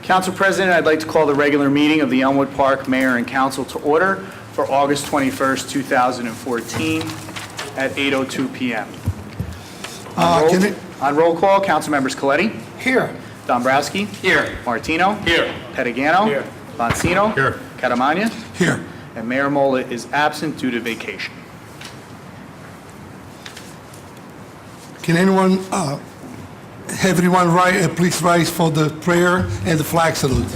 Council President, I'd like to call the regular meeting of the Elmwood Park Mayor and Council to order for August 21st, 2014 at 8:02 p.m. On roll call, Council members Coletti, Here. Dombrowski, Here. Martino, Here. Pettigano, Here. Bonsino, Here. Catamagna, Here. and Mayor Mola is absent due to vacation. Can anyone, everyone please rise for the prayer and the flag salute.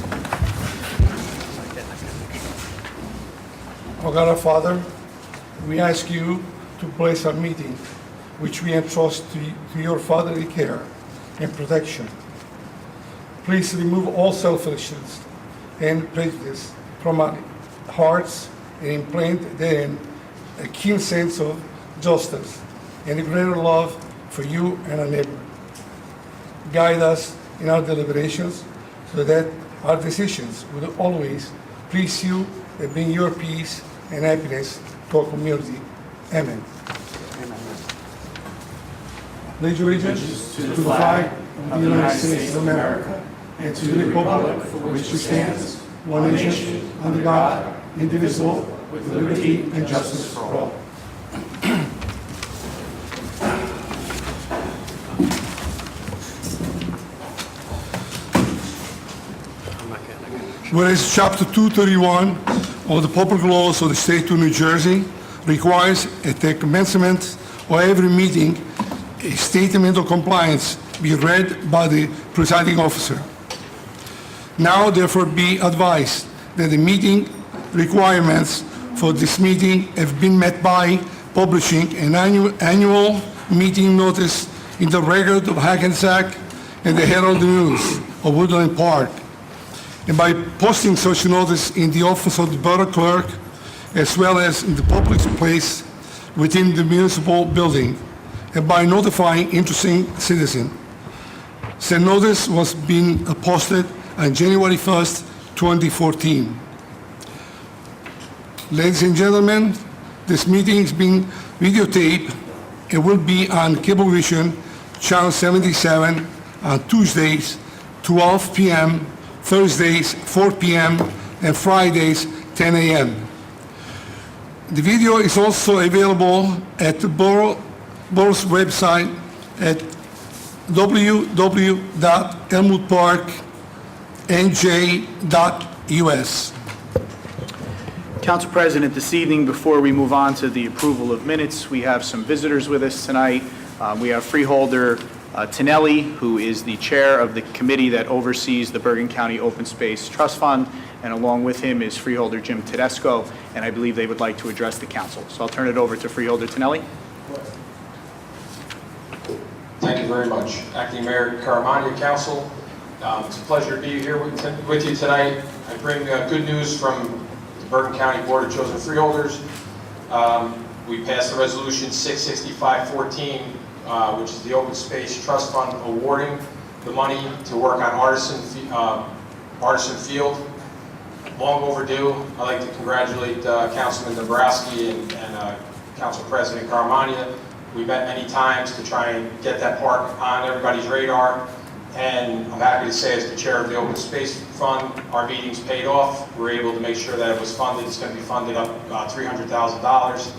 Oh God, our Father, we ask you to bless our meeting, which we entrust to your fatherly care and protection. Please remove all selfishness and prejudice from our hearts and implant therein a keen sense of justice and a greater love for you and our neighbor. Guide us in our deliberations so that our decisions will always please you and bring your peace and happiness to our community. Amen. Pledge allegiance to the flag of the United States of America and to the republic for which it stands, one nation, under God, indivisible, with liberty and justice for all. Whereas Chapter 231 of the Public Laws of the State of New Jersey requires at the commencement of every meeting a statement of compliance be read by the presiding officer. Now therefore be advised that the meeting requirements for this meeting have been met by publishing an annual meeting notice in the Record of Hackensack and the Herald News of Woodland Park, and by posting such notice in the office of the borough clerk, as well as in the public place within the municipal building, and by notifying interested citizens. Said notice was being posted on January 1st, 2014. Ladies and gentlemen, this meeting is being videotaped and will be on Cablevision Channel 77 on Tuesdays, 12 p.m., Thursdays, 4 p.m., and Fridays, 10 a.m. The video is also available at the borough's website at www.elmwoodparknj.us. Council President, this evening, before we move on to the approval of minutes, we have some visitors with us tonight. We have Freeholder Tonelli, who is the chair of the committee that oversees the Bergen County Open Space Trust Fund, and along with him is Freeholder Jim Tedesco, and I believe they would like to address the council. So I'll turn it over to Freeholder Tonelli. Thank you very much. Acting Mayor Caramagna, Council, it's a pleasure to be here with you tonight. I bring good news from the Bergen County Board of Chosen Freeholders. We passed the resolution 66514, which is the Open Space Trust Fund awarding the money to work on Artisan Field. Long overdue. I'd like to congratulate Councilman Dombrowski and Council President Caramagna. We met many times to try and get that park on everybody's radar, and I'm happy to say, as the chair of the Open Space Fund, our meetings paid off. We were able to make sure that it was funded. It's going to be funded up $300,000.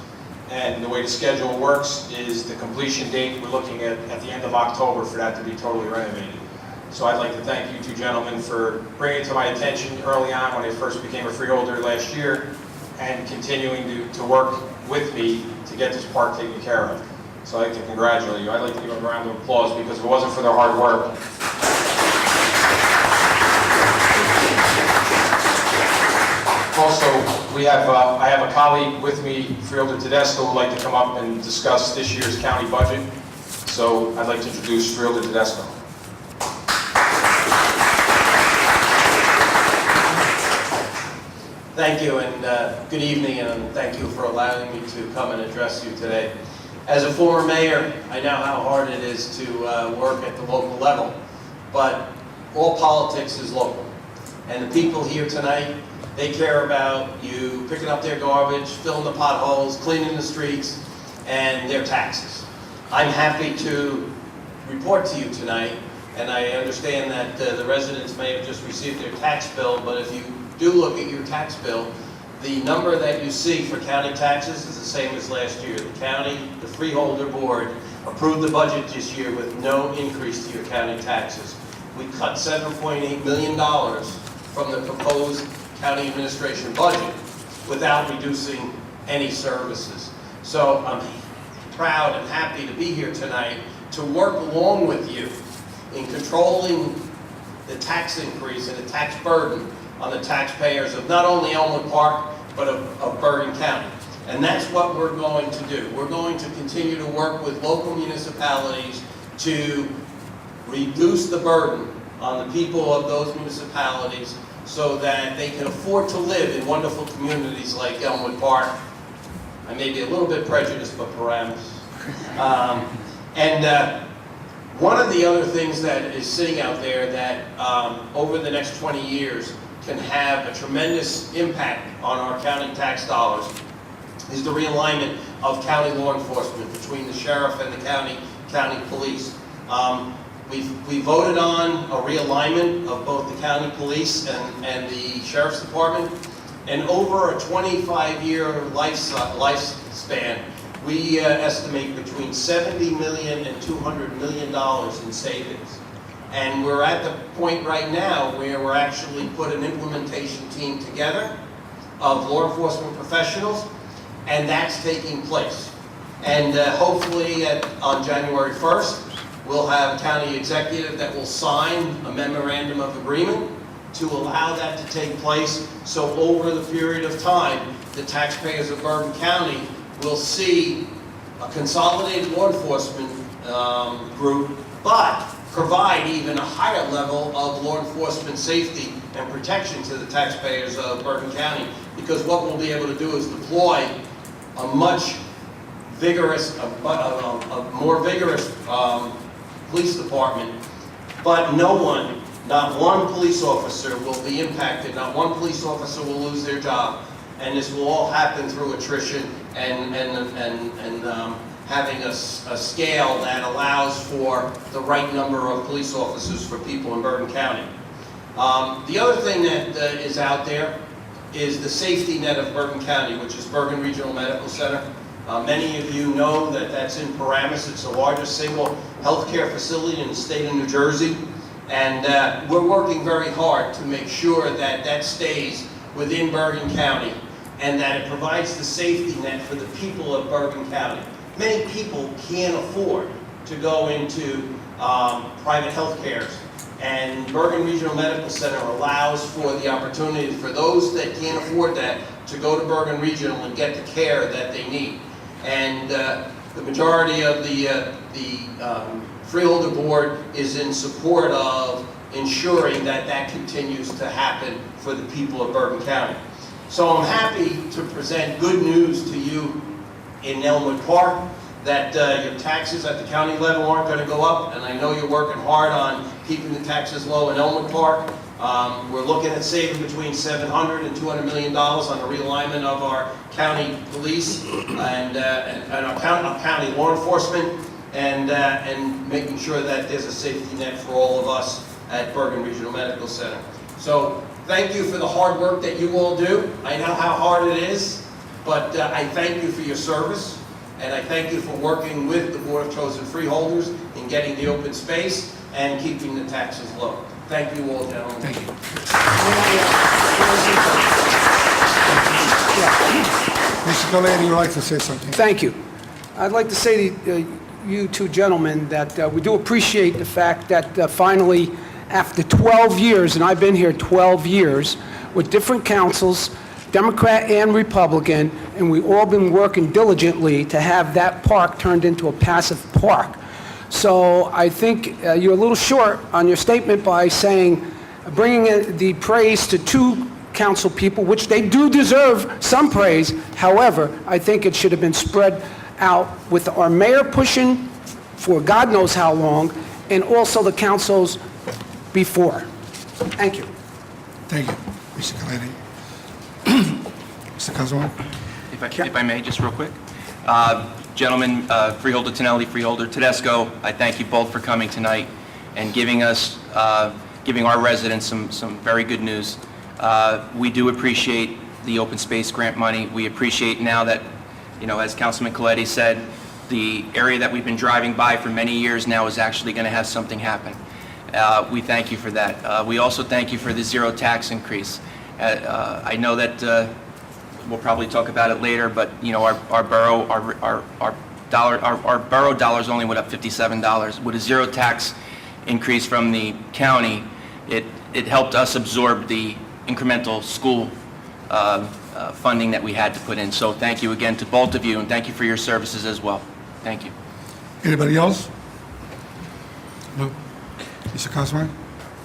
And the way the schedule works is the completion date, we're looking at the end of October for that to be totally renovated. So I'd like to thank you two gentlemen for bringing it to my attention early on when I first became a freeholder last year, and continuing to work with me to get this park taken care of. So I'd like to congratulate you. I'd like to give a round of applause, because if it wasn't for their hard work. Also, I have a colleague with me, Freeholder Tedesco, who would like to come up and discuss this year's county budget. So I'd like to introduce Freeholder Tedesco. Thank you, and good evening, and thank you for allowing me to come and address you today. As a former mayor, I know how hard it is to work at the local level, but all politics is local. And the people here tonight, they care about you picking up their garbage, filling the potholes, cleaning the streets, and their taxes. I'm happy to report to you tonight And I understand that the residents may have just received their tax bill, but if you do look at your tax bill, the number that you see for county taxes is the same as last year. The county, the freeholder board, approved the budget this year with no increase to your county taxes. We cut $7.8 million from the proposed county administration budget without reducing any services. So I'm proud and happy to be here tonight to work along with you in controlling the tax increase and the tax burden on the taxpayers of not only Elmwood Park, but of Bergen County. And that's what we're going to do. We're going to continue to work with local municipalities to reduce the burden on the people of those municipalities so that they can afford to live in wonderful communities like Elmwood Park. I may be a little bit prejudiced, but perhaps. One of the other things that is sitting out there that over the next 20 years can have a tremendous impact on our county tax dollars is the realignment of county law enforcement between the sheriff and the county police. We voted on a realignment of both the county police and the sheriff's department, and over a 25-year lifespan, we estimate between $70 million and $200 million in savings. And we're at the point right now where we're actually put an implementation team together of law enforcement professionals, and that's taking place. And hopefully on January 1st, we'll have a county executive that will sign a memorandum of agreement to allow that to take place. So over the period of time, the taxpayers of Bergen County will see a consolidated law enforcement group, but provide even a higher level of law enforcement safety and protection to the taxpayers of Bergen County. Because what we'll be able to do is deploy a much vigorous, a more vigorous police department, but no one, not one police officer will be impacted, not one police officer will lose their job, and this will all happen through attrition and having a scale that allows for the right number of police officers for people in Bergen County. The other thing that is out there is the safety net of Bergen County, which is Bergen Regional Medical Center. Many of you know that that's in Paramus. It's the largest single healthcare facility in the state of New Jersey. And we're working very hard to make sure that that stays within Bergen County and that it provides the safety net for the people of Bergen County. Many people can't afford to go into private health cares. And Bergen Regional Medical Center allows for the opportunity for those that can't afford that to go to Bergen Regional and get the care that they need. And the majority of the Freeholder Board is in support of ensuring that that continues to happen for the people of Bergen County. So I'm happy to present good news to you in Elmwood Park, that your taxes at the county level aren't going to go up, and I know you're working hard on keeping the taxes low in Elmwood Park. We're looking at saving between $700 and $200 million on the realignment of our county police and our county law enforcement, and making sure that there's a safety net for all of us at Bergen Regional Medical Center. So thank you for the hard work that you all do. I know how hard it is, but I thank you for your service. And I thank you for working with the Board of Chosen Freeholders in getting the open space and keeping the taxes low. Thank you all, gentlemen. Thank you. Mr. Galeri, you would like to say something? Thank you. I'd like to say to you two gentlemen that we do appreciate the fact that finally, after 12 years, and I've been here 12 years, with different councils, Democrat and Republican, and we've all been working diligently to have that park turned into a passive park. So I think you're a little short on your statement by saying, bringing the praise to two council people, which they do deserve some praise. However, I think it should have been spread out with our mayor pushing for God knows how long, and also the councils before. Thank you. Thank you, Mr. Galeri. Mr. Councilman? If I may, just real quick. Gentlemen, Freeholder Tonelli, Freeholder Tedesco, I thank you both for coming tonight. and giving our residents some very good news. We do appreciate the open space grant money. We appreciate now that, as Councilman Coletti said, the area that we've been driving by for many years now is actually going to have something happen. We thank you for that. We also thank you for the zero tax increase. I know that we'll probably talk about it later, but our borough, our borough dollars only went up $57. With a zero tax increase from the county, it helped us absorb the incremental school funding that we had to put in. So thank you again to both of you, and thank you for your services as well. Thank you. Anybody else? No? Mr. Councilman?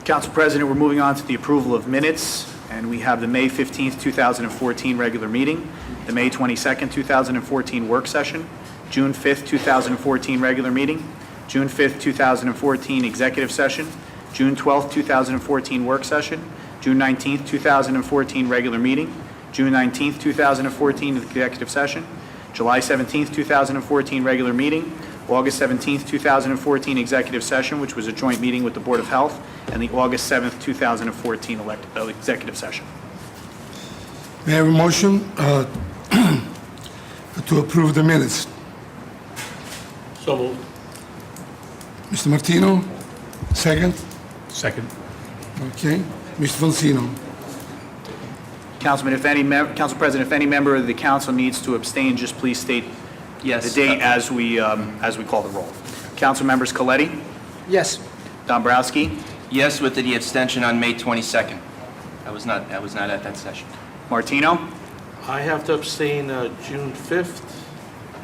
Council President, we're moving on to the approval of minutes, and we have the May 15th, 2014 regular meeting, the May 22nd, 2014 work session, June 5th, 2014 regular meeting, June 5th, 2014 executive session, June 12th, 2014 work session, June 19th, 2014 regular meeting, June 19th, 2014 executive session, July 17th, 2014 regular meeting, August 17th, 2014 executive session, which was a joint meeting with the Board of Health, and the August 7th, 2014 executive session. May I have a motion to approve the minutes? So moved. Mr. Martino, second? Second. Okay. Mr. Vancino? Council President, if any member of the council needs to abstain, just please state Yes. the date as we call the roll. Council members Coletti, Yes. Dombrowski, Yes, with the abstention on May 22nd. I was not at that session. Martino, I have to abstain June 5th,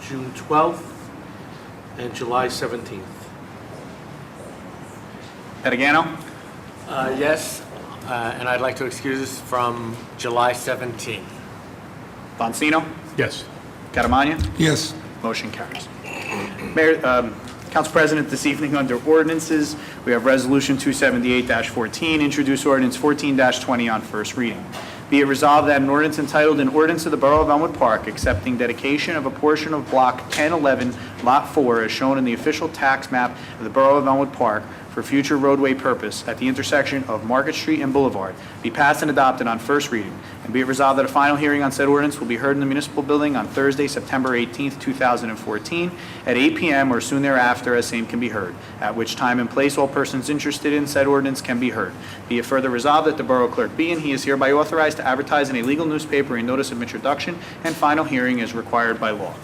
June 12th, and July 17th. Pettigano, Yes, and I'd like to excuse from July 17th. Bonsino, Yes. Caramagna. Yes. Motion carries. Mayor, Council President, this evening under ordinances, we have Resolution 278-14, introduce ordinance 14-20 on first reading. Be it resolved that an ordinance entitled, An Ordinance of the Borough of Elmwood Park accepting dedication of a portion of Block 1011, Lot 4, as shown in the official tax map of the Borough of Elmwood Park for future roadway purpose at the intersection of Market Street and Boulevard, be passed and adopted on first reading. And be it resolved that a final hearing on said ordinance will be heard in the municipal building on Thursday, September 18th, 2014, at 8 p.m. or soon thereafter as same can be heard, at which time and place all persons interested in said ordinance can be heard. Be it further resolved that the Borough Clerk be and he is hereby authorized to advertise in a legal newspaper a notice of introduction and final hearing as required by law.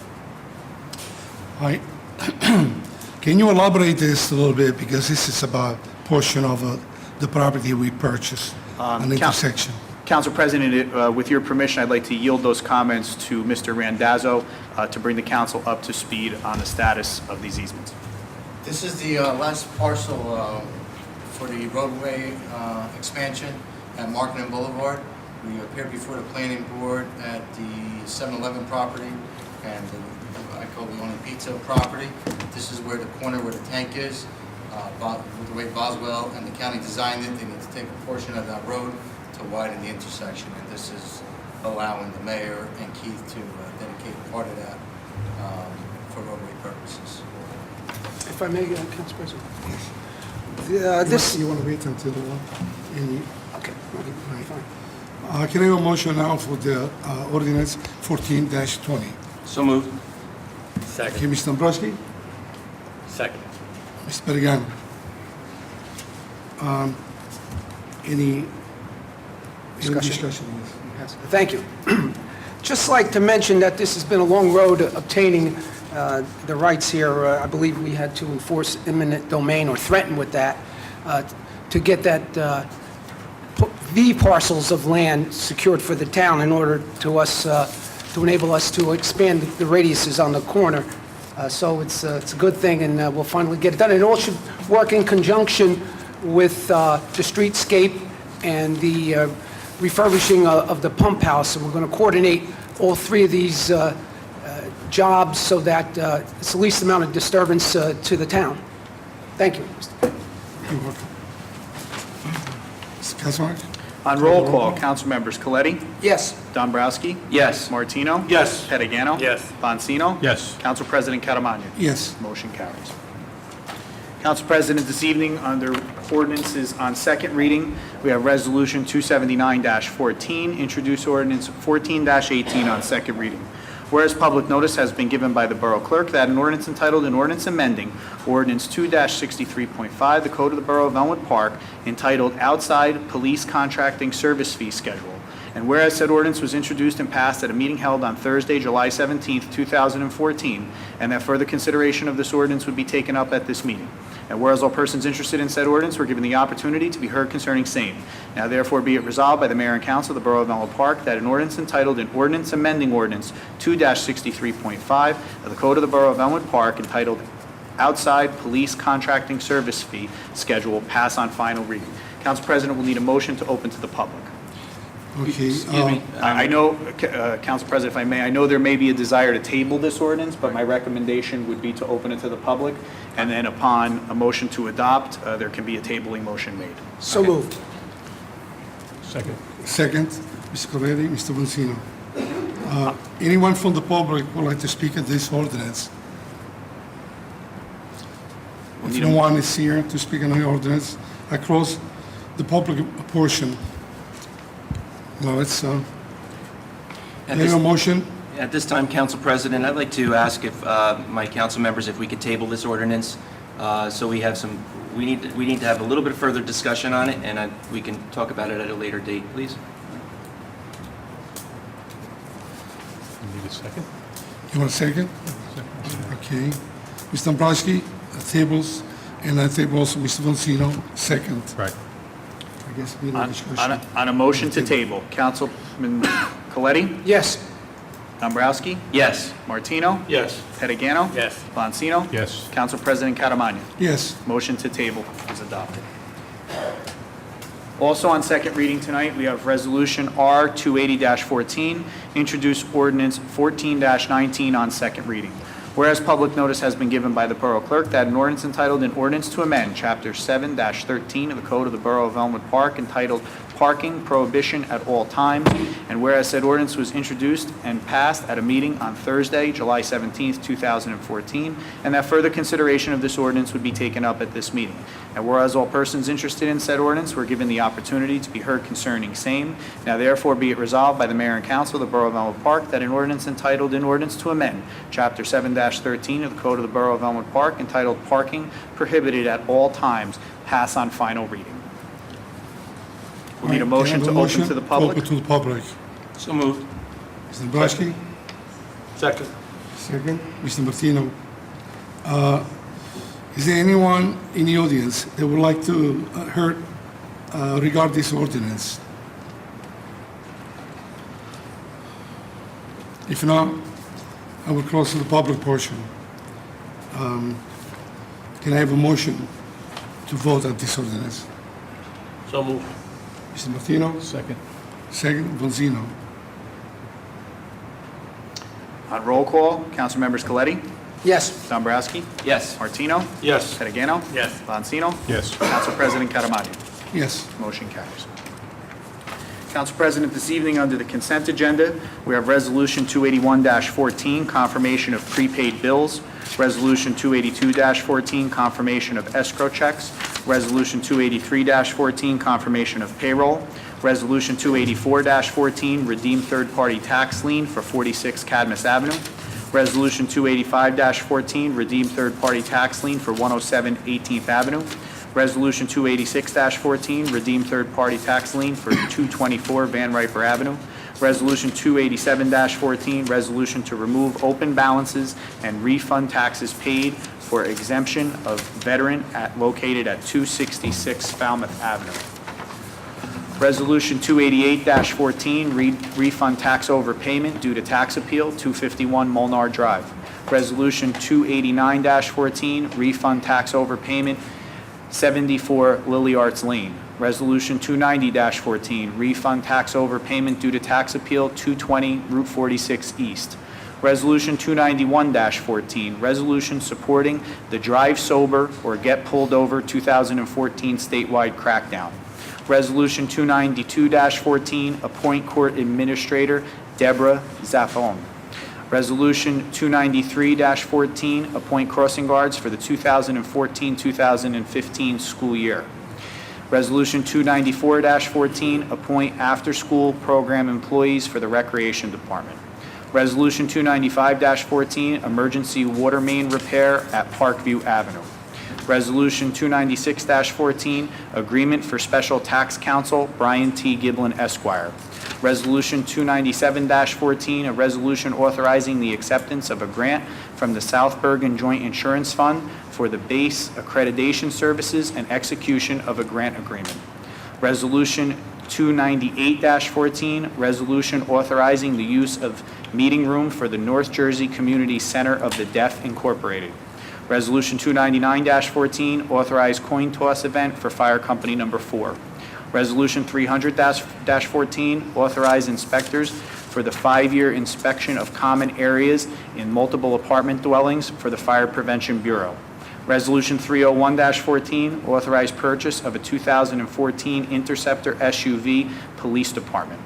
Hi. Can you elaborate this a little bit, because this is about portion of the property we purchased, an intersection? Council President, with your permission, I'd like to yield those comments to Mr. Randazzo to bring the council up to speed on the status of these easements. This is the last parcel for the roadway expansion at Market Boulevard. We appeared before the planning board at the 7-Eleven property and I call the Only Pizza property. This is where the corner where the tank is. With the way Boswell and the county designed it, they need to take a portion of that road to widen the intersection, and this is allowing the mayor and Keith to dedicate part of that for roadway purposes. If I may, Council President. This, You want to wait until the one? okay, fine. Can I have a motion now for the ordinance 14-20? So moved. Okay, Second. Mr. Dombrowski? Second. Mr. Perigano? Any discussion? Yes, thank you. Just like to mention that this has been a long road obtaining the rights here. I believe we had to enforce eminent domain or threaten with that to get that the parcels of land secured for the town in order to us to enable us to expand the radiuses on the corner. So it's a good thing, and we'll finally get it done. And it all should work in conjunction with the streetscape and the refurbishing of the pump house. And we're going to coordinate all three of these jobs so that it's the least amount of disturbance to the town. Thank you. You're welcome. Mr. Councilman? On roll call, council members Coletti, Yes. Dombrowski, Yes. Martino, Yes. Pettigano, Yes. Bonsino, Yes. Council President Caramagna. Yes. Motion carries. Council President, this evening, under ordinances on second reading, we have Resolution 279-14, introduce ordinance 14-18 on second reading. Whereas public notice has been given by the Borough Clerk that an ordinance entitled an ordinance amending Ordinance 2-63.5, the Code of the Borough of Elmwood Park, entitled Outside Police Contracting Service Fee Schedule. And whereas said ordinance was introduced and passed at a meeting held on Thursday, July 17, 2014, and that further consideration of this ordinance would be taken up at this meeting. And whereas all persons interested in said ordinance were given the opportunity to be heard concerning same. Now therefore be it resolved by the Mayor and Council of the Borough of Elmwood Park that an ordinance entitled an ordinance amending ordinance 2-63.5 of the Code of the Borough of Elmwood Park entitled Outside Police Contracting Service Fee Schedule pass on final reading. Council President will need a motion to open to the public. Okay. Excuse me. I know, Council President, if I may, I know there may be a desire to table this ordinance, but my recommendation would be to open it to the public, and then upon a motion to adopt, there can be a tabling motion made. So moved. Second, Mr. Coletti, Mr. Bonsino. Anyone from the public would like to speak at this ordinance? If no one is here to speak on the ordinance, I close the public portion. Now it's, At any this- motion? At this time, Council President, I'd like to ask if my council members, if we could table this ordinance, so we have some, we need to have a little bit further discussion on it, and we can talk about it at a later date, please. You want a second? Okay. Mr. Dombrowski tables, and I table also Mr. Bonsino, second. Right. I guess we need a discussion. On a motion to table, Councilman Coletti, Yes. Dombrowski, Yes. Martino, Yes. Pettigano, Yes. Bonsino, Yes. Council President Catamagna. Yes. Motion to table is adopted. Also on second reading tonight, we have Resolution R 280-14, introduce ordinance 14-19 on second reading. Whereas public notice has been given by the Borough Clerk that an ordinance entitled an ordinance to amend Chapter 7-13 of the Code of the Borough of Elmwood Park entitled Parking Prohibition at All Times, and whereas said ordinance was introduced and passed at a meeting on Thursday, July 17, 2014, and that further consideration of this ordinance would be taken up at this meeting. And whereas all persons interested in said ordinance were given the opportunity to be heard concerning same, now therefore be it resolved by the Mayor and Council of the Borough of Elmwood Park that an ordinance entitled an ordinance to amend Chapter 7-13 of the Code of the Borough of Elmwood Park entitled Parking Prohibited at All Times pass on final reading. We need a motion to open to the public. Open to the public. So moved. Mr. Dombrowski? Second. Second. Mr. Martino? Is there anyone in the audience that would like to hear regard this ordinance? If not, I will close to the public portion. Can I have a motion to vote on this ordinance? So moved. Mr. Martino? Second. Second, Bonsino. On roll call, Council Members Coletti, Yes. Dombrowski, Yes. Martino, Yes. Pettigano, Yes. Bonsino, Yes. Council President Catamagna. Yes. Motion carries. Council President, this evening, under the consent agenda, we have Resolution 281-14, confirmation of prepaid bills, Resolution 282-14, confirmation of escrow checks, Resolution 283-14, confirmation of payroll, Resolution 284-14, redeem third-party tax lien for 46 Cadmus Avenue, Resolution 285-14, redeem third-party tax lien for 107 18th Avenue, Resolution 286-14, redeem third-party tax lien for 224 Van Riper Avenue, Resolution 287-14, resolution to remove open balances and refund taxes paid for exemption of veteran located at 266 Falmouth Avenue. Resolution 288-14, refund tax overpayment due to tax appeal, 251 Molnar Drive. Resolution 289-14, refund tax overpayment, 74 Lily Arts Lane. Resolution 290-14, refund tax overpayment due to tax appeal, 220 Route 46 East. Resolution 291-14, resolution supporting the Drive Sober or Get Pulled Over 2014 statewide crackdown. Resolution 292-14, appoint court administrator Deborah Zaffon. Resolution 293-14, appoint crossing guards for the 2014-2015 school year. Resolution 294-14, appoint after-school program employees for the Recreation Department. Resolution 295-14, emergency water main repair at Parkview Avenue. Resolution 296-14, agreement for special tax counsel Brian T. Giblin Esquire. Resolution 297-14, a resolution authorizing the acceptance of a grant from the South Bergen Joint Insurance Fund for the base accreditation services and execution of a grant agreement. Resolution 298-14, resolution authorizing the use of meeting room for the North Jersey Community Center of the Deaf Incorporated. Resolution 299-14, authorized coin toss event for Fire Company Number 4. Resolution 300-14, authorize inspectors for the 5-year inspection of common areas in multiple apartment dwellings for the Fire Prevention Bureau. Resolution 301-14, authorize purchase of a 2014 Interceptor SUV Police Department.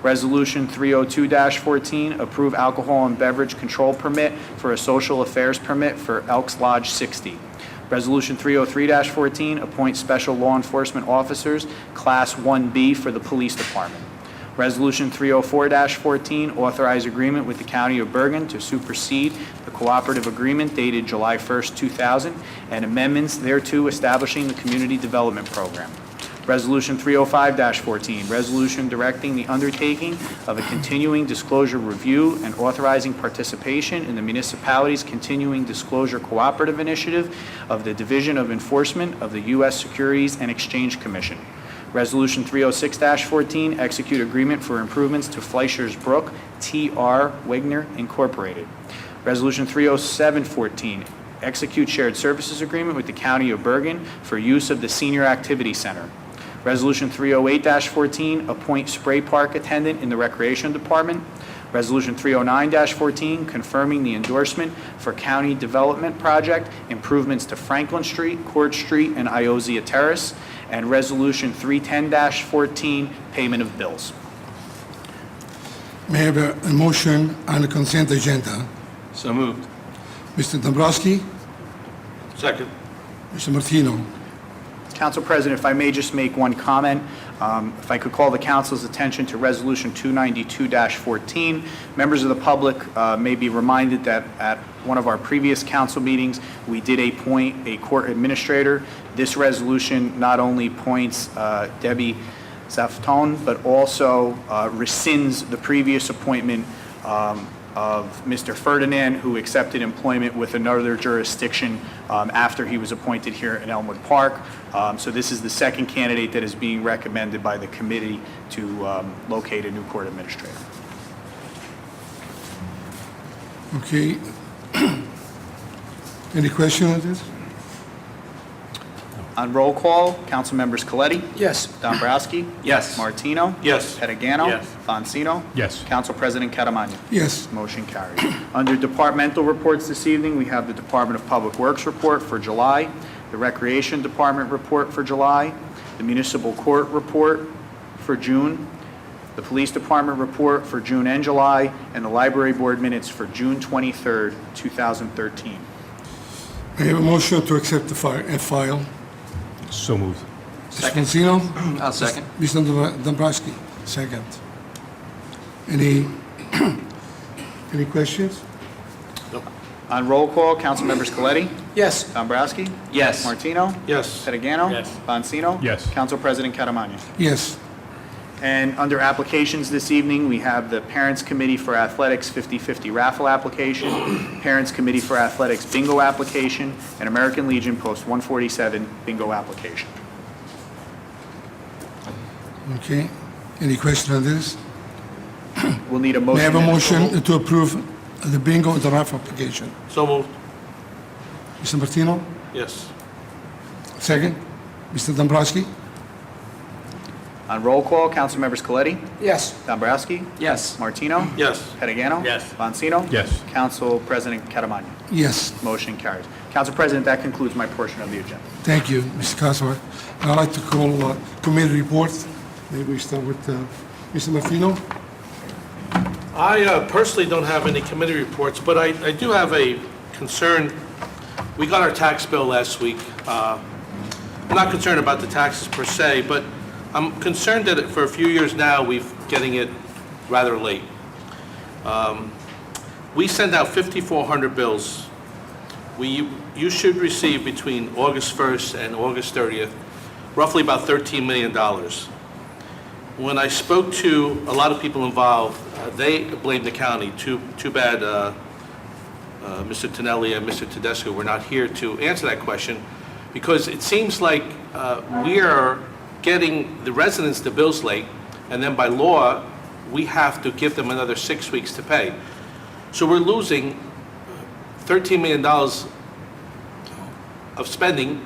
Resolution 302-14, approve alcohol and beverage control permit for a social affairs permit for Elks Lodge 60. Resolution 303-14, appoint special law enforcement officers, Class 1B for the Police Department. Resolution 304-14, authorize agreement with the County of Bergen to supersede the cooperative agreement dated July 1st, 2000, and amendments thereto establishing the Community Development Program. Resolution 305-14, resolution directing the undertaking of a continuing disclosure review and authorizing participation in the municipality's continuing disclosure cooperative initiative of the Division of Enforcement of the U.S. Securities and Exchange Commission. Resolution 306-14, execute agreement for improvements to Fleischer's Brook T.R. Wigner Incorporated. Resolution 307-14, execute shared services agreement with the County of Bergen for use of the Senior Activity Center. Resolution 308-14, appoint spray park attendant in the Recreation Department. Resolution 309-14, confirming the endorsement for county development project improvements to Franklin Street, Court Street, and Iozia Terrace. And Resolution 310-14, payment of bills. May I have a motion on the consent agenda? So moved. Mr. Dombrowski, Second. Mr. Martino. Council President, if I may just make one comment, if I could call the council's attention to Resolution 292-14. Members of the public may be reminded that at one of our previous council meetings, we did appoint a court administrator. This resolution not only appoints Debbie Zafton, but also rescinds the previous appointment of Mr. Ferdinand, who accepted employment with another jurisdiction after he was appointed here in Elmwood Park. So this is the second candidate that is being recommended by the committee to locate a new court administrator. Okay. Any question on this? On roll call, council members Coletti? Yes. Dombrowski? Yes. Martino? Yes. Pettigano? Yes. Bonsino? Yes. Council President Catamagna? Yes. Motion carries. Under departmental reports this evening, we have the Department of Public Works report for July, the Recreation Department report for July, the Municipal Court report for June, the Police Department report for June and July, and the Library Board minutes for June 23rd, 2013. May I have a motion to accept the file? So moved. Mr. Consino? I'll second. Mr. Dombrowski, second. Any questions? On roll call, council members Coletti? Yes. Dombrowski? Yes. Martino? Yes. Pettigano? Yes. Bonsino? Yes. Council President Catamagna? Yes. And under applications this evening, we have the Parents Committee for Athletics 50/50 raffle application, Parents Committee for Athletics bingo application, and American Legion Post 147 bingo application. Okay. Any question on this? We'll need a May I motion. have a motion to approve the bingo and the raffle application? So moved. Mr. Martino? Yes. Second. Mr. Dombrowski? On roll call, council members Coletti? Yes. Dombrowski? Yes. Martino? Yes. Pettigano? Yes. Bonsino? Yes. Council President Catamagna? Yes. Motion carries. Council President, that concludes my portion of the agenda. Thank you, Mr. Cosworth. I'd like to call committee report. Maybe we start with Mr. Martino. I personally don't have any committee reports, but I do have a concern. We got our tax bill last week. I'm not concerned about the taxes per se, but I'm concerned that for a few years now, we've getting it rather late. We send out 5,400 bills. You should receive between August 1st and August 30th, roughly about $13 million. When I spoke to a lot of people involved, they blamed the county. Too bad Mr. Tonelli and Mr. Tedesco were not here to answer that question, because it seems like we are getting the residents the bills late, and then by law, we have to give them another 6 weeks to pay. So we're losing $13 million of spending,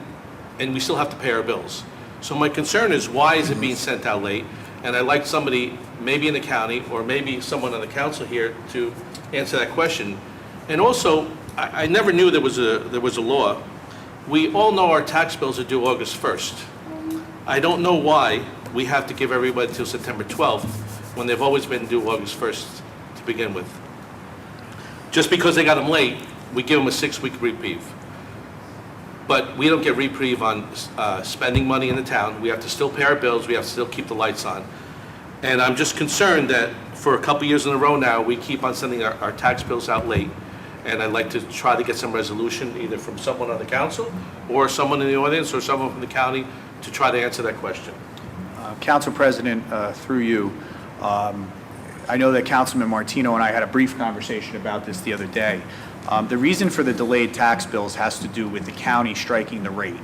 and we still have to pay our bills. So my concern is, why is it being sent out late? And I'd like somebody, maybe in the county, or maybe someone on the council here, to answer that question. And also, I never knew there was a law. We all know our tax bills are due August 1st. I don't know why we have to give everybody till September 12th, when they've always been due August 1st to begin with. Just because they got them late, we give them a 6-week reprieve. But we don't get reprieve on spending money in the town. We have to still pay our bills, we have to still keep the lights on. And I'm just concerned that for a couple years in a row now, we keep on sending our tax bills out late. And I'd like to try to get some resolution, either from someone on the council, or someone in the audience, or someone from the county, to try to answer that question. Council President, through you, I know that Councilman Martino and I had a brief conversation about this the other day. The reason for the delayed tax bills has to do with the county striking the rate.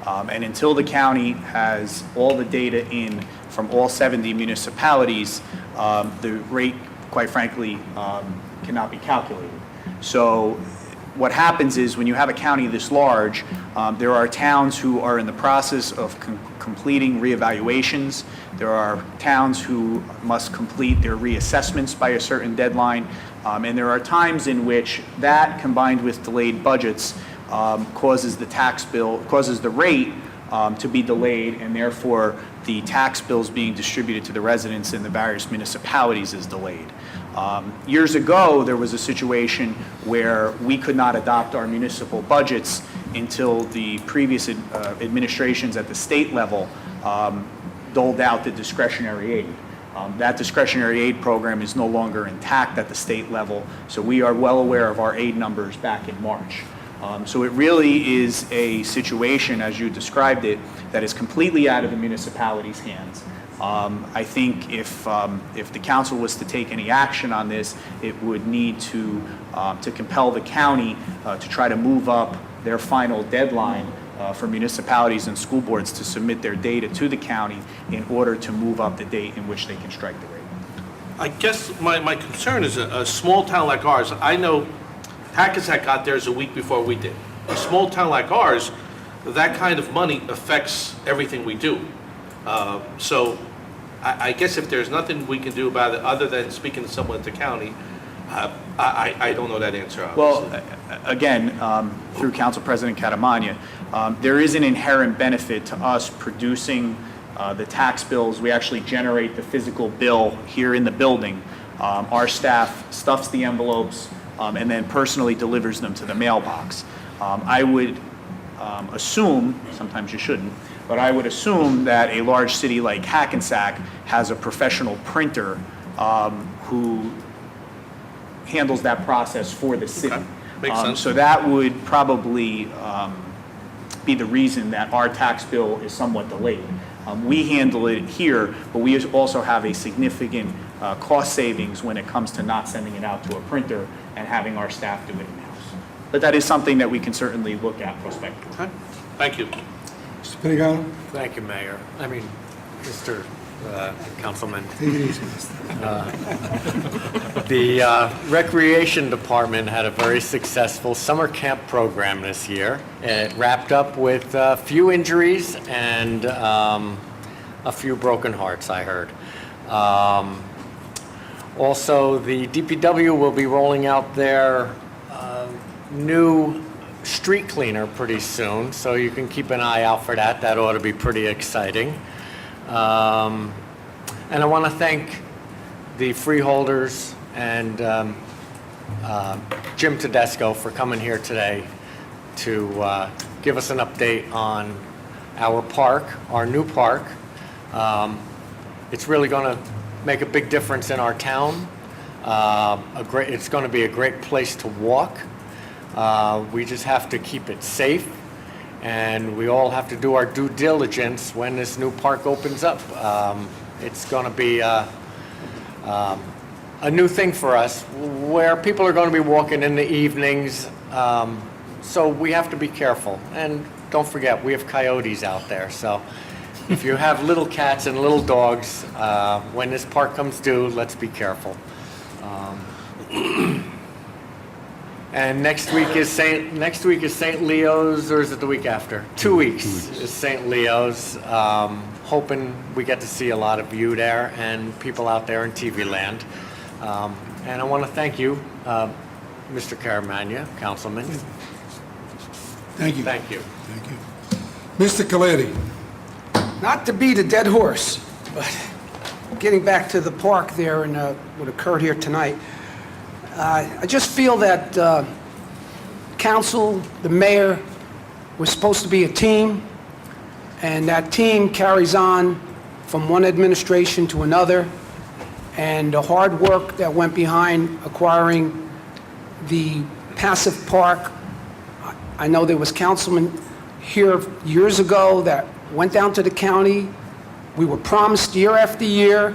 And until the county has all the data in from all 70 municipalities, the rate, quite frankly, cannot be calculated. So what happens is, when you have a county this large, there are towns who are in the process of completing reevaluations. There are towns who must complete their reassessments by a certain deadline. And there are times in which that, combined with delayed budgets, causes the rate to be delayed, and therefore the tax bills being distributed to the residents in the various municipalities is delayed. Years ago, there was a situation where we could not adopt our municipal budgets until the previous administrations at the state level doled out the discretionary aid. That discretionary aid program is no longer intact at the state level, so we are well aware of our aid numbers back in March. So it really is a situation, as you described it, that is completely out of the municipality's hands. I think if the council was to take any action on this, it would need to compel the county to try to move up their final deadline for municipalities and school boards to submit their data to the county in order to move up the date in which they can strike the rate. I guess my concern is a small town like ours. I know Hackensack got theirs a week before we did. A small town like ours, that kind of money affects everything we do. So I guess if there's nothing we can do about it other than speaking to someone at the county, I don't know that answer, obviously. Well, again, through Council President Catamagna, there is an inherent benefit to us producing the tax bills. We actually generate the physical bill here in the building. Our staff stuffs the envelopes and then personally delivers them to the mailbox. I would assume, sometimes you shouldn't, but I would assume that a large city like Hackensack has a professional printer who handles that process for the city. Okay. Makes sense. So that would probably be the reason that our tax bill is somewhat delayed. We handle it here, but we also have a significant cost savings when it comes to not sending it out to a printer and having our staff do it in-house. But that is something that we can certainly look at prospectively. Okay. Thank you. Mr. Perigano, Thank you, Mayor. I mean, Mr. Councilman. take it easy, mister. The Recreation Department had a very successful summer camp program this year. It wrapped up with a few injuries and a few broken hearts, I heard. Also, the DPW will be rolling out their new street cleaner pretty soon, so you can keep an eye out for that. That ought to be pretty exciting. And I want to thank the freeholders and Jim Tedesco for coming here today to give us an update on our park, our new park. It's really going to make a big difference in our town. It's going to be a great place to walk. We just have to keep it safe, and we all have to do our due diligence when this new park opens up. It's going to be a new thing for us, where people are going to be walking in the evenings, so we have to be careful. And don't forget, we have coyotes out there, so if you have little cats and little dogs, when this park comes due, let's be careful. And next week is St. Leo's, or is it the week after? 2 weeks is St. Leo's. Hoping we get to see a lot of you there and people out there in TV land. And I want to thank you, Mr. Caramagna, Councilman. Thank you. Thank you. Thank you. Mr. Coletti. Not to beat a dead horse, but getting back to the park there and what occurred here tonight, I just feel that council, the mayor, was supposed to be a team, and that team carries on from one administration to another, and the hard work that went behind acquiring the passive park. I know there was councilmen here years ago that went down to the county. We were promised year after year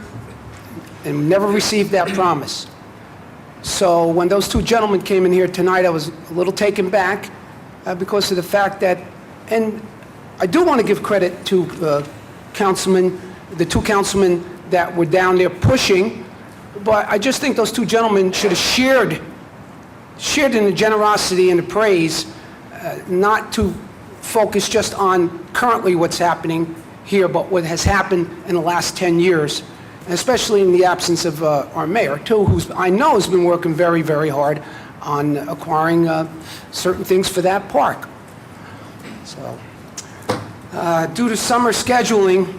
and never received that promise. So when those two gentlemen came in here tonight, I was a little taken back because of the fact that, and I do want to give credit to the two councilmen that were down there pushing, but I just think those two gentlemen should have shared in the generosity and the praise, not to focus just on currently what's happening here, but what has happened in the last 10 years, and especially in the absence of our mayor, too, who I know has been working very, very hard on acquiring certain things for that park. So, due to summer scheduling,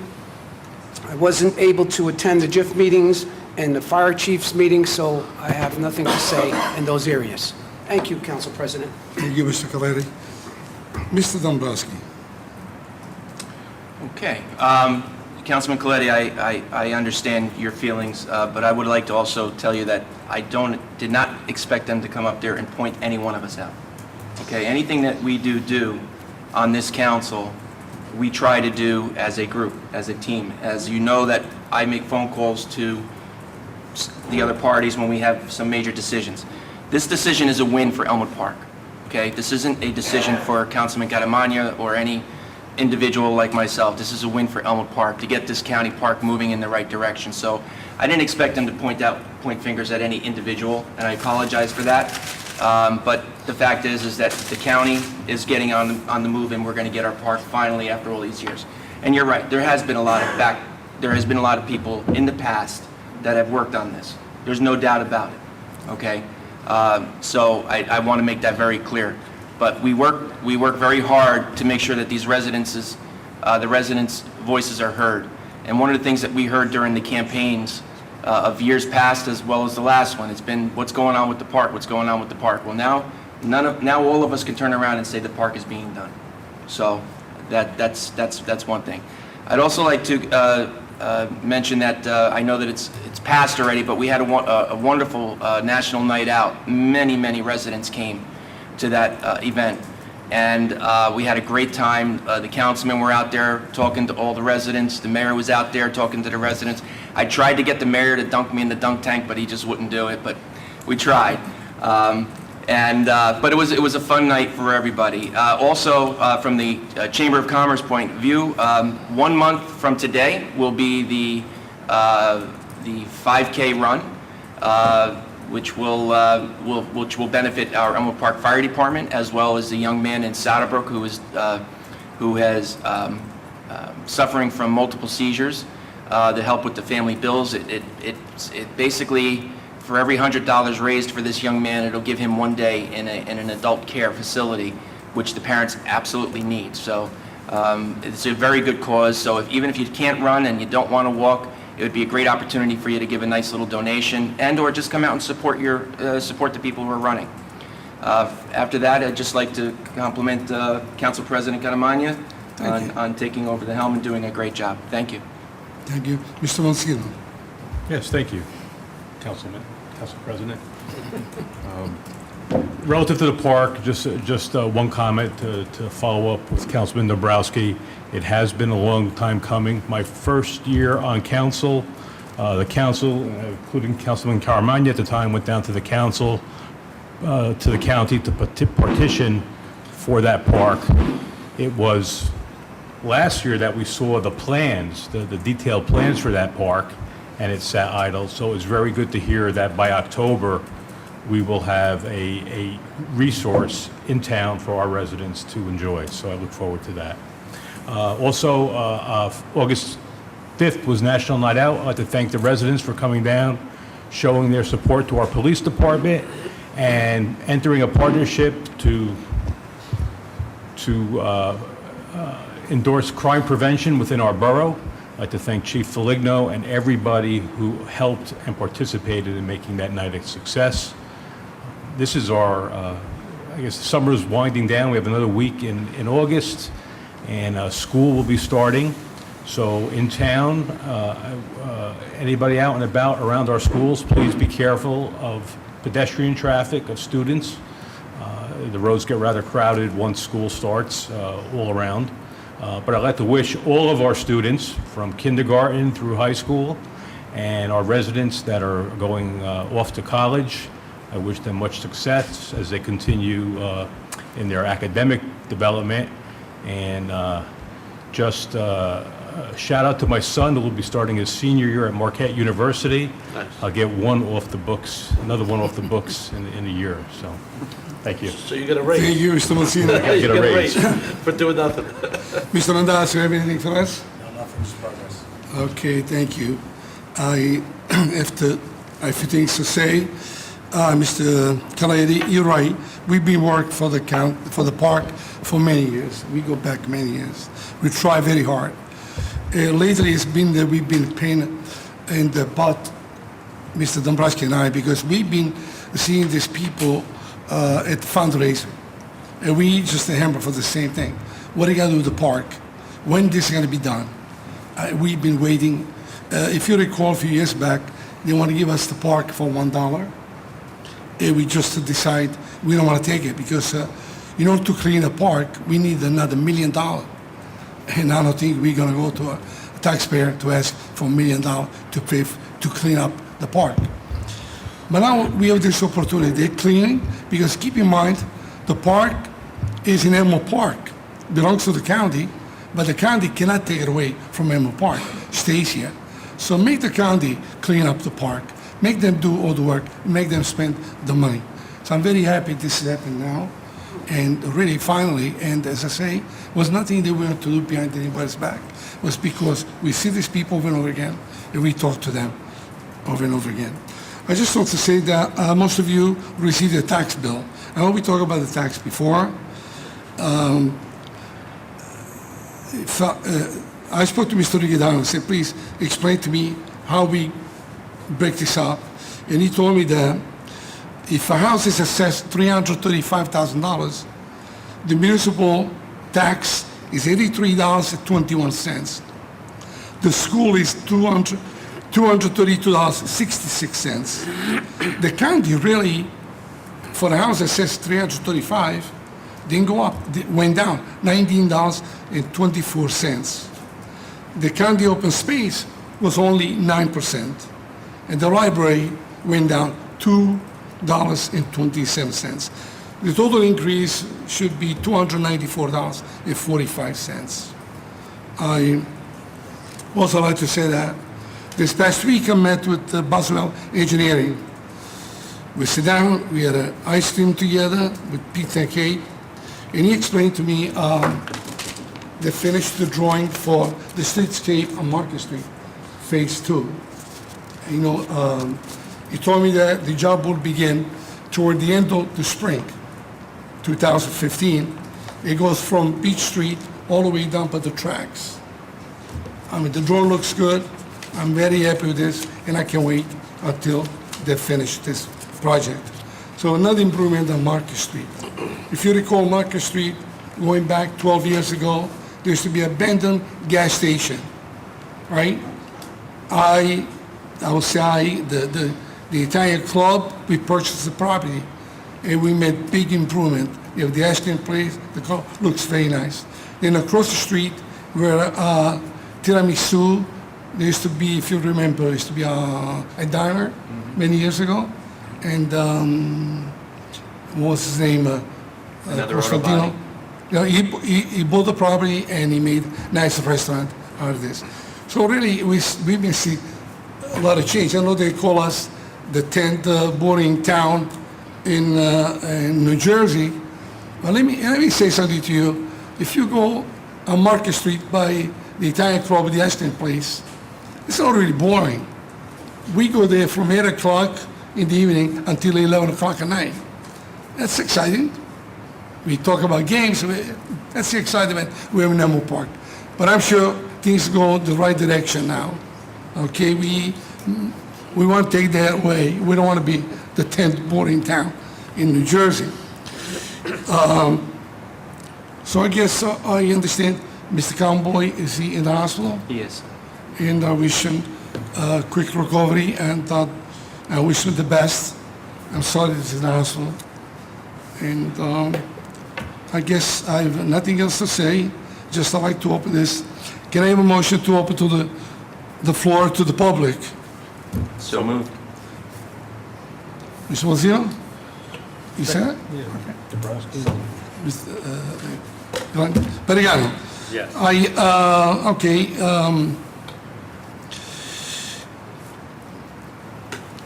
I wasn't able to attend the JIF meetings and the fire chief's meetings, so I have nothing to say in those areas. Thank you, Council President. Thank you, Mr. Coletti. Mr. Dombrowski. Okay. Councilman Coletti, I understand your feelings, but I would like to also tell you that I did not expect them to come up there and point any one of us out. Okay? Anything that we do on this council, we try to do as a group, as a team. As you know, that I make phone calls to the other parties when we have some major decisions. This decision is a win for Elmwood Park. Okay? This isn't a decision for Councilman Caramagna or any individual like myself. This is a win for Elmwood Park to get this county park moving in the right direction. So I didn't expect them to point fingers at any individual, and I apologize for that. But the fact is that the county is getting on the move, and we're going to get our park finally after all these years. And you're right. There has been a lot of people in the past that have worked on this. There's no doubt about it. Okay. So I want to make that very clear. But we work very hard to make sure that these the residents' voices are heard. And one of the things that we heard during the campaigns of years past, as well as the last one, it's been what's going on with the park, what's going on with the park. Well, now all of us can turn around and say the park is being done. So that's one thing. I'd also like to mention that I know that it's passed already, but we had a wonderful national night out. Many residents came to that event, and we had a great time. The councilmen were out there talking to all the residents. The mayor was out there talking to the residents. I tried to get the mayor to dunk me in the dunk tank, but he just wouldn't do it, but we tried. But it was a fun night for everybody. Also, from the Chamber of Commerce point of view, 1 month from today will be the 5K run, which will benefit our Elmwood Park Fire Department, as well as the young man in Saddlebrook who has suffering from multiple seizures. To help with the family bills, it basically, for every $100 raised for this young man, it'll give him 1 day in an adult care facility, which the parents absolutely need. So it's a very good cause. So even if you can't run and you don't want to walk, it would be a great opportunity for you to give a nice little donation and/or just come out and support support the people who are running. After that, I'd just like to compliment Council President Caramagna on taking over the helm and doing a great job. Thank you. Thank you. Mr. Monsino. Yes, thank you, Council President. Relative to the park, just one comment to follow up with Councilman Dombrowski. It has been a long time coming. My first year on council, the council, including Councilman Caramagna at the time, went down to the council, to the county to petition for that park. It was last year that we saw the plans, the detailed plans for that park, and it sat idle. So it's very good to hear that by October, we will have a resource in town for our residents to enjoy. So I look forward to that. Also, August 5th was National Night Out. I'd like to thank the residents for coming down, showing their support to our police department, and entering a partnership to endorse crime prevention within our borough. I'd like to thank Chief Feligno and everybody who helped and participated in making that night a success. This is our, I guess, summer is winding down. We have another week in August, and school will be starting. So in town, anybody out and about around our schools, please be careful of pedestrian traffic, of students. The roads get rather crowded once school starts all around. But I'd like to wish all of our students from kindergarten through high school and our residents that are going off to college, I wish them much success as they continue in their academic development. And just shout out to my son who will be starting his senior year at Marquette University. Nice. I'll get one off the books, another one off the books in a year. So, thank you. So you get a raise. Thank you, Mr. Monsino. You get a raise. for doing nothing. Mr. Randazzo, you have anything for us? No, nothing, Mr. President. Okay, thank you. I have a few things to say. Mr. Khaledi, you're right. We've been working for the park for many years. We go back many years. We try very hard. Lately, it's been that we've been paying in the butt, Mr. Dombrowski and I, because we've been seeing these people at fundraiser, and we just hammer for the same thing. What are you gonna do with the park? When this is gonna be done? We've been waiting. If you recall, a few years back, they want to give us the park for $1. And we just decide we don't want to take it because in order to clean a park, we need another $1 million. And I don't think we're going to go to a taxpayer to ask for $1 million to pay to clean up the park. But now we have this opportunity. They're cleaning because keep in mind, the park is in Elmo Park, belongs to the county, but the county cannot take it away from Elmo Park, stays here. So make the county clean up the park, make them do all the work, make them spend the money. So I'm very happy this is happening now, and really finally, and as I say, was nothing they wanted to do behind anybody's back. It was because we see these people over and over again, and we talk to them over and over again. I just want to say that most of you received a tax bill. I know we talked about the tax before. I spoke to Mr. Rigodano and said, please explain to me how we break this up. And he told me that if a house is assessed $335,000, the municipal tax is $83.21. The school is $232.66. The county really, for a house that says 335, didn't go up, went down, $19.24. The county open space was only 9%, and the library went down $2.27. The total increase should be $294.45. I also like to say that this past week I met with Boswell Engineering. We sat down, we had an ice cream together with Pete and Kate, and he explained to me they finished the drawing for the streetscape on Market Street, Phase 2. You know, he told me that the job will begin toward the end of the spring, 2015. It goes from Beach Street all the way down to the tracks. I mean, the drawing looks good. I'm very happy with this, and I can wait until they finish this project. So another improvement on Market Street. If you recall Market Street, going back 12 years ago, there used to be abandoned gas station, right? The Italian club, we purchased the property, and we made big improvement. You have the Ashton Place, the club looks very nice. Then across the street, where Tiramisu, there used to be, if you remember, there used to be a diner many years ago, and what was his name? Another Costantino. auto body. You know, he bought the property and he made a nice restaurant out of this. So really, we've been seeing a lot of change. I know they call us the 10th boring town in New Jersey. But let me say something to you. If you go on Market Street by the Italian club, the Ashton Place, it's not really boring. We go there from 8 o'clock in the evening until 11 o'clock at night. That's exciting. We talk about games. That's the excitement we have in Elmo Park. But I'm sure things go the right direction now. Okay, we want to take that away. We don't want to be the 10th boring town in New Jersey. So I guess I understand Mr. Conboy, is he in the hospital? He is. And I wish him a quick recovery, and I wish him the best. I'm sorry that he's in the hospital. And I guess I have nothing else to say. Just I'd like to open this. Can I have a motion to open to the floor to the public? So moved. Mr. Wazir? You said it? Dabrowski. Perigano? Yes.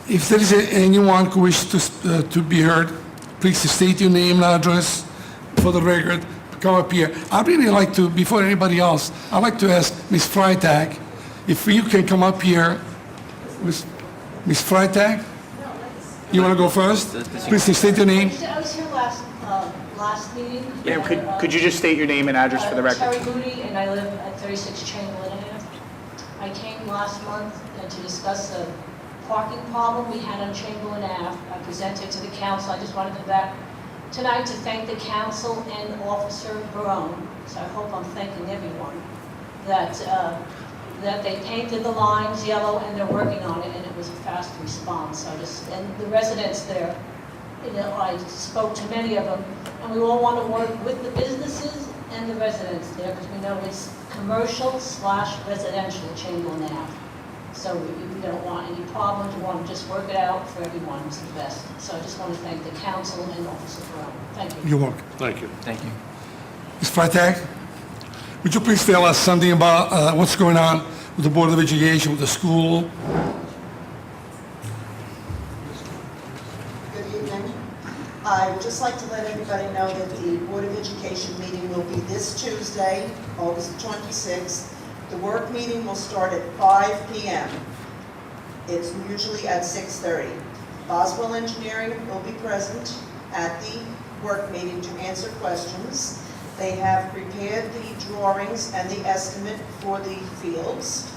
If there is anyone who wishes to be heard, please state your name and address for the record. Come up here. I'd really like to, before anybody else, I'd like to ask Ms. Freitag if you can come up here. Ms. Freitag? You want to go first? Please state your name. I was here last meeting. Yeah, could you just state your name and address for the record? Terry Moody, and I live at 36 Chamberlain Ave. I came last month to discuss a parking problem we had on Chamberlain Ave. I presented to the council. I just want to come back tonight to thank the council and Officer Barone. So I hope I'm thanking everyone that they painted the lines yellow and they're working on it, and it was a fast response. And the residents there, I spoke to many of them, and we all want to work with the businesses and the residents there, because we know it's commercial/residential Chamberlain Ave. So we don't want any problems, we want to just work it out for everyone, it's the best. So I just want to thank the council and Officer Brown. Thank you. You're welcome. Thank you. Thank you. Ms. Freitag, would you please tell us something about what's going on with the Board of Education, with the school? Good evening. I would just like to let everybody know that the Board of Education meeting will be this Tuesday, August 26th. The work meeting will start at 5 p.m. It's usually at 6:30. Boswell Engineering will be present at the work meeting to answer questions. They have prepared the drawings and the estimate for the fields.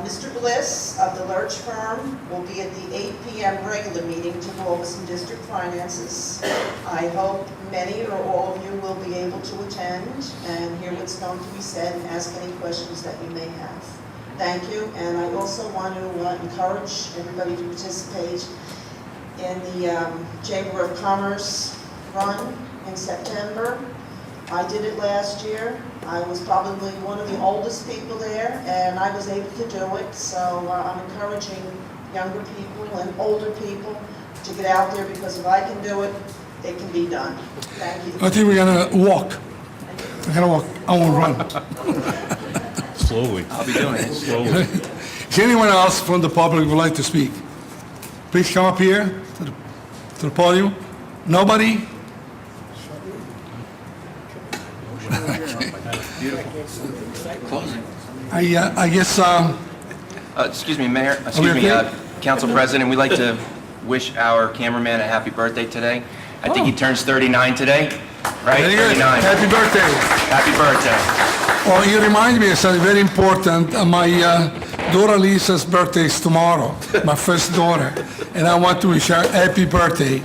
Mr. Bliss of the Lurch firm will be at the 8 p.m. regular meeting to go over some district finances. I hope many or all of you will be able to attend and hear what's going to be said and ask any questions that you may have. Thank you, and I also want to encourage everybody to participate in the Chamber of Commerce run in September. I did it last year. I was probably one of the oldest people there, and I was able to do it. So I'm encouraging younger people and older people to get out there, because if I can do it, it can be done. Thank you. I think we're gonna walk. We're gonna walk. I won't run. Slowly. I'll be doing it. Slowly. Is anyone else from the public who would like to speak? Please come up here to the podium. Nobody? Closing. I guess, Excuse me, Mayor, okay? Council President, we'd like to wish our cameraman a happy birthday today. I think he turns 39 today, right? very good. 39. Happy birthday. Happy birthday. Well, you remind me of something very important. My Dora Lisa's birthday is tomorrow, my first daughter, and I want to wish her happy birthday.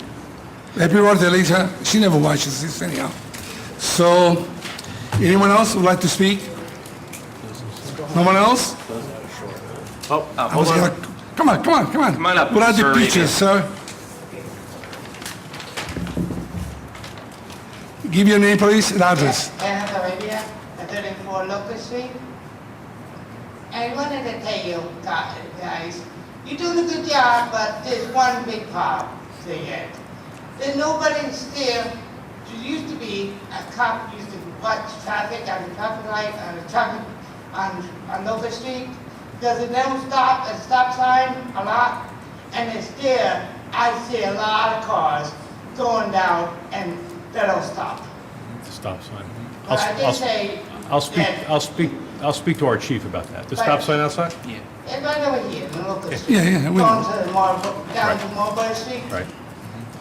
Happy birthday, Lisa. She never watches this anyhow. So, anyone else would like to speak? No one else? Oh, I was hold on. gonna, come on. Come on up, Without the Mr. pictures, sir. Give your name, please, and address. Anna Arabia, at 34 Locust Street. I wanted to tell you guys, you're doing a good job, but there's one big problem thing yet. There's nobody still, there used to be a cop used to watch traffic on the traffic light, on the traffic on Locust Street. Does it never stop at stop sign a lot? And it's still, I see a lot of cars going down and they don't stop. Stop sign. But I did say that I'll speak to our chief about that. The stop sign outside? Yeah. it's right over here, in Locust Street. Yeah, we know. Going to the down to Marlborough Street. Right.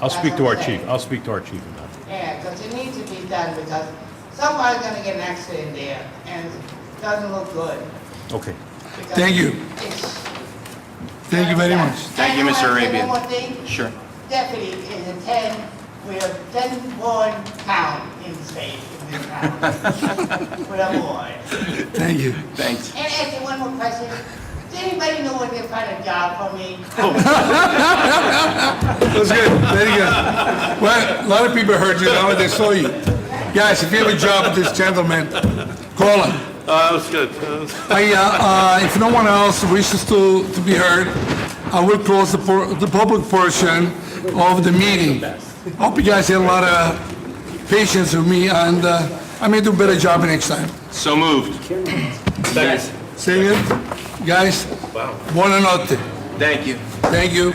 I'll speak to our chief. I'll speak to our chief about it. Yeah, because it needs to be done because somebody's gonna get an accident there and it doesn't look good. Okay. because Thank you. it's- Thank you very much. Thank you, Mr. Arabia. One more thing, Sure. deputy is a 10, we're a 10-born town in the state, in this town. With a boy. Thank you. Thanks. And ask you one more question. Does anybody know what they find a job for me? That's good, very good. Well, a lot of people heard you now, they saw you. Guys, if you have a job with this gentleman, call him. That was good. If no one else wishes to be heard, I will close the public portion of the meeting. Hope you guys had a lot of patience with me, and I may do a better job next time. So moved. Say it, guys. Buonanotte. Thank you. Thank you.